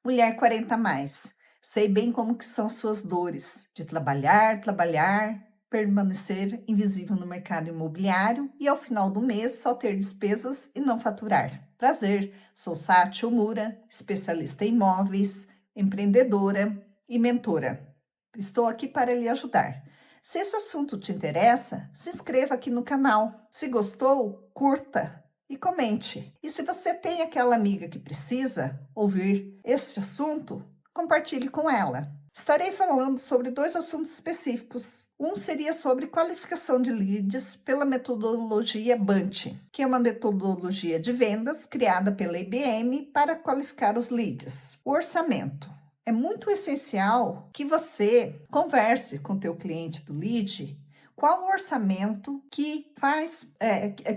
Mulher 40 a mais, sei bem como que são suas dores de trabalhar, trabalhar, permanecer invisível no mercado imobiliário e ao final do mês só ter despesas e não faturar. Prazer, sou Sátia Mura, especialista em imóveis, empreendedora e mentora. Estou aqui para lhe ajudar. Se esse assunto te interessa, se inscreva aqui no canal. Se gostou, curta e comente. E se você tem aquela amiga que precisa ouvir este assunto, compartilhe com ela. Estarei falando sobre dois assuntos específicos. Um seria sobre qualificação de leads pela metodologia Bunch, que é uma metodologia de vendas criada pela IBM para qualificar os leads. O orçamento. É muito essencial que você converse com o teu cliente do lead qual o orçamento que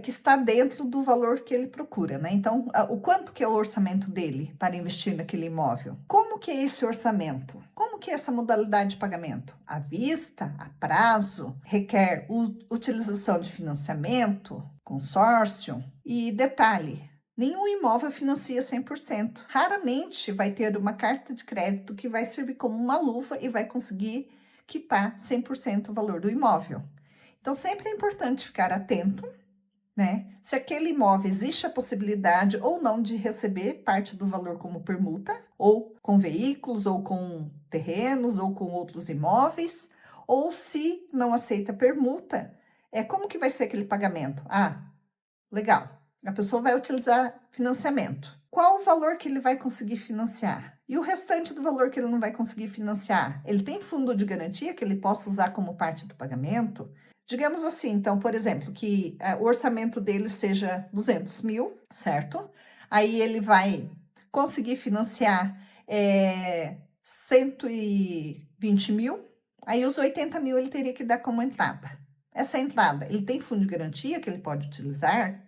que está dentro do valor que ele procura, né? Então, o quanto que é o orçamento dele para investir naquele imóvel? Como que é esse orçamento? Como que é essa modalidade de pagamento? À vista, a prazo, requer utilização de financiamento, consórcio e detalhe, nenhum imóvel financia 100%. Raramente vai ter uma carta de crédito que vai servir como uma luva e vai conseguir quitar 100% o valor do imóvel. Então, sempre é importante ficar atento, né? Se aquele imóvel existe a possibilidade ou não de receber parte do valor como permuta, ou com veículos, ou com terrenos, ou com outros imóveis, ou se não aceita permuta, como que vai ser aquele pagamento? Ah, legal. A pessoa vai utilizar financiamento. Qual o valor que ele vai conseguir financiar? E o restante do valor que ele não vai conseguir financiar? Ele tem fundo de garantia que ele possa usar como parte do pagamento? Digamos assim, então, por exemplo, que o orçamento dele seja 200 mil, certo? Aí ele vai conseguir financiar 120 mil, aí os 80 mil ele teria que dar como entrada. Essa entrada, ele tem fundo de garantia que ele pode utilizar?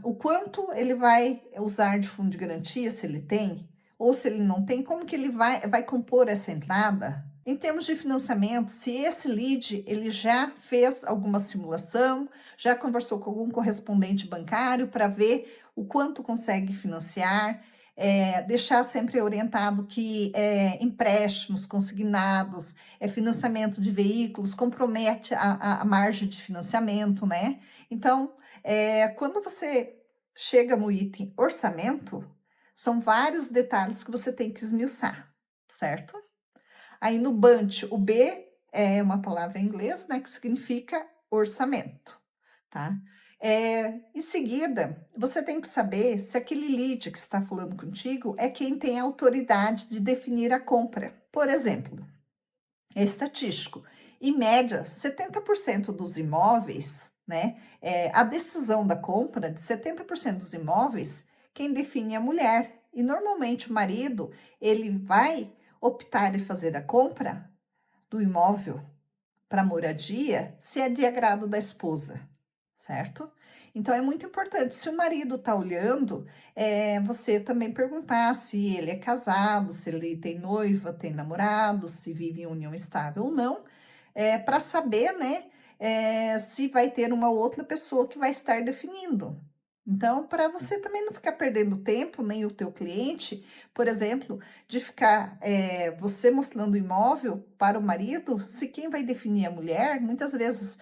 O quanto ele vai usar de fundo de garantia, se ele tem, ou se ele não tem, como que ele vai compor essa entrada? Em termos de financiamento, se esse lead ele já fez alguma simulação, já conversou com algum correspondente bancário para ver o quanto consegue financiar, deixar sempre orientado que empréstimos consignados, financiamento de veículos, compromete a margem de financiamento, né? Então, quando você chega no item orçamento, são vários detalhes que você tem que esmiuçar, certo? Aí no Bunch, o B é uma palavra em inglês, né, que significa orçamento, tá? Em seguida, você tem que saber se aquele lead que está falando contigo é quem tem a autoridade de definir a compra. Por exemplo, é estatístico. Em média, 70% dos imóveis, né? A decisão da compra de 70% dos imóveis, quem define é a mulher. E normalmente o marido, ele vai optar em fazer a compra do imóvel para moradia, se é de agrado da esposa, certo? Então é muito importante. Se o marido está olhando, você também perguntar se ele é casado, se ele tem noiva, tem namorado, se vive em união estável ou não, para saber, né, se vai ter uma outra pessoa que vai estar definindo. Então, para você também não ficar perdendo tempo, nem o teu cliente, por exemplo, de ficar você mostrando o imóvel para o marido, se quem vai definir é a mulher, muitas vezes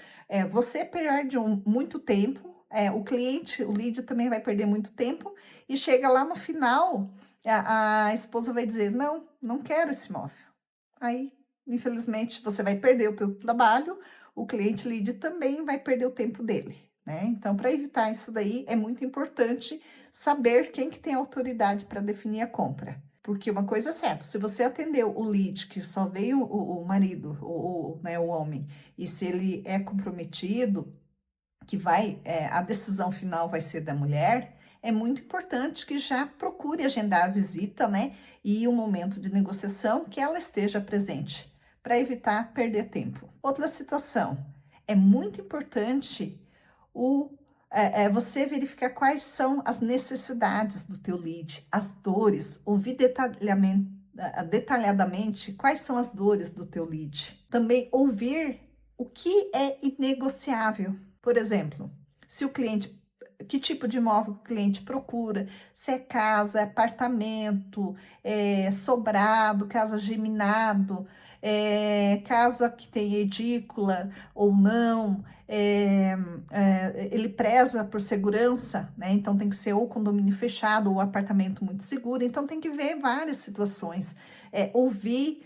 você perde muito tempo, o cliente, o lead também vai perder muito tempo, e chega lá no final, a esposa vai dizer, não, não quero esse imóvel. Aí, infelizmente, você vai perder o teu trabalho, o cliente lead também vai perder o tempo dele, né? Então, para evitar isso daí, é muito importante saber quem que tem autoridade para definir a compra. Porque uma coisa é certa, se você atendeu o lead, que só veio o marido, né, o homem, e se ele é comprometido, que a decisão final vai ser da mulher, é muito importante que já procure agendar a visita, né? E o momento de negociação que ela esteja presente, para evitar perder tempo. Outra situação, é muito importante você verificar quais são as necessidades do teu lead, as dores, ouvir detalhadamente quais são as dores do teu lead. Também ouvir o que é inegociável. Por exemplo, se o cliente que tipo de imóvel que o cliente procura, se é casa, é apartamento, é sobrado, casa geminado, casa que tem edícula ou não, ele preza por segurança, né? Então tem que ser ou condomínio fechado ou apartamento muito seguro, então tem que ver várias situações, ouvir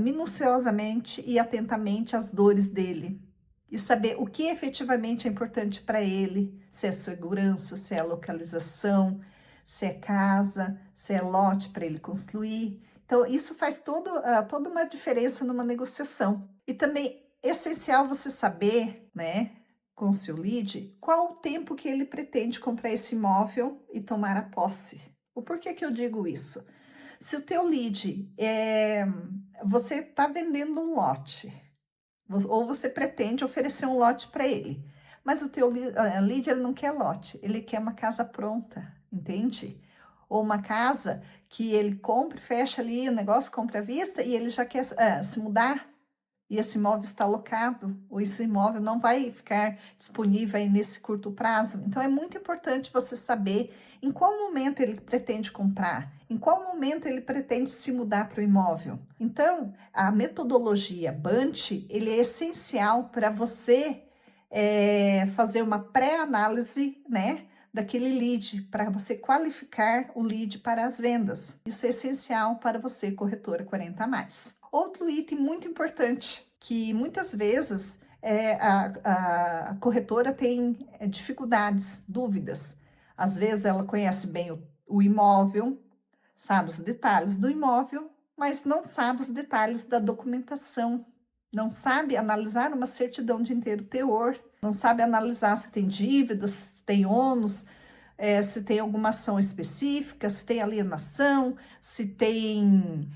minuciosamente e atentamente as dores dele e saber o que efetivamente é importante para ele, se é segurança, se é localização, se é casa, se é lote para ele construir. Então, isso faz toda uma diferença numa negociação. E também é essencial você saber, né, com o seu lead, qual o tempo que ele pretende comprar esse imóvel e tomar a posse. O porquê que eu digo isso? Se o teu lead você está vendendo um lote, ou você pretende oferecer um lote para ele, mas o teu lead ele não quer lote, ele quer uma casa pronta, entende? Ou uma casa que ele compra, fecha ali o negócio, compra à vista e ele já quer se mudar e esse imóvel está alocado, ou esse imóvel não vai ficar disponível aí nesse curto prazo. Então, é muito importante você saber em qual momento ele pretende comprar, em qual momento ele pretende se mudar para o imóvel. Então, a metodologia BANT, ele é essencial para você fazer uma pré-análise, né, daquele lead, para você qualificar o lead para as vendas. Isso é essencial para você, corretora 40+. Outro item muito importante, que muitas vezes a corretora tem dificuldades, dúvidas. Às vezes ela conhece bem o imóvel, sabe os detalhes do imóvel, mas não sabe os detalhes da documentação. Não sabe analisar uma certidão de inteiro teor, não sabe analisar se tem dívidas, se tem ônus, se tem alguma ação específica, se tem alienação, se tem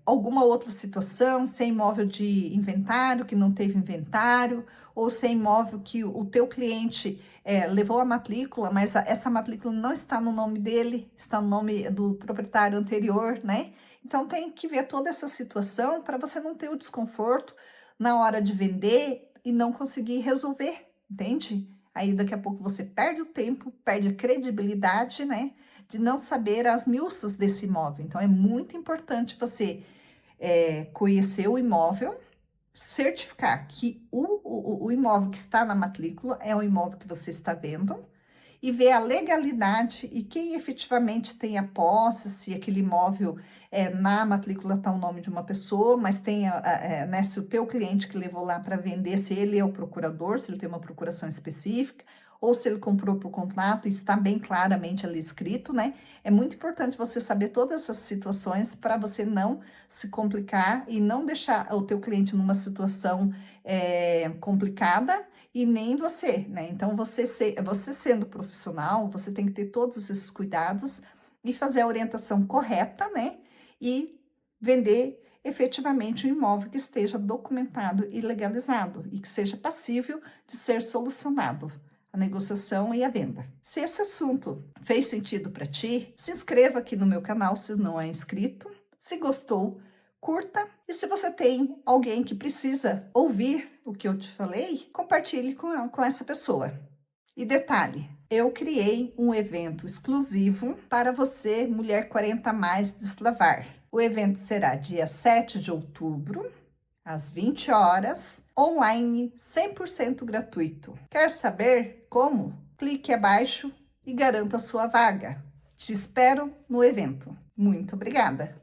alguma outra situação, se é imóvel de inventário, que não teve inventário, ou se é imóvel que o teu cliente levou a matrícula, mas essa matrícula não está no nome dele, está no nome do proprietário anterior, né? Então, tem que ver toda essa situação para você não ter o desconforto na hora de vender e não conseguir resolver, entende? Aí, daqui a pouco, você perde o tempo, perde a credibilidade, né? De não saber as miúças desse imóvel. Então, é muito importante você conhecer o imóvel, certificar que o imóvel que está na matrícula é o imóvel que você está vendo e ver a legalidade e quem efetivamente tem a posse, se aquele imóvel na matrícula está o nome de uma pessoa, mas tem, né, se o teu cliente que levou lá para vender, se ele é o procurador, se ele tem uma procuração específica, ou se ele comprou por contrato e está bem claramente ali escrito, né? É muito importante você saber todas essas situações para você não se complicar e não deixar o teu cliente numa situação complicada e nem você, né? Então, você sendo profissional, você tem que ter todos esses cuidados e fazer a orientação correta, né? E vender efetivamente um imóvel que esteja documentado e legalizado e que seja passível de ser solucionado a negociação e a venda. Se esse assunto fez sentido para ti, se inscreva aqui no meu canal se não é inscrito. Se gostou, curta. E se você tem alguém que precisa ouvir o que eu te falei, compartilhe com essa pessoa. E detalhe, eu criei um evento exclusivo para você, mulher 40+, destravar. O evento será dia 7 de outubro, às 20 horas, online, 100% gratuito. Quer saber como? Clique abaixo e garanta sua vaga. Te espero no evento. Muito obrigada!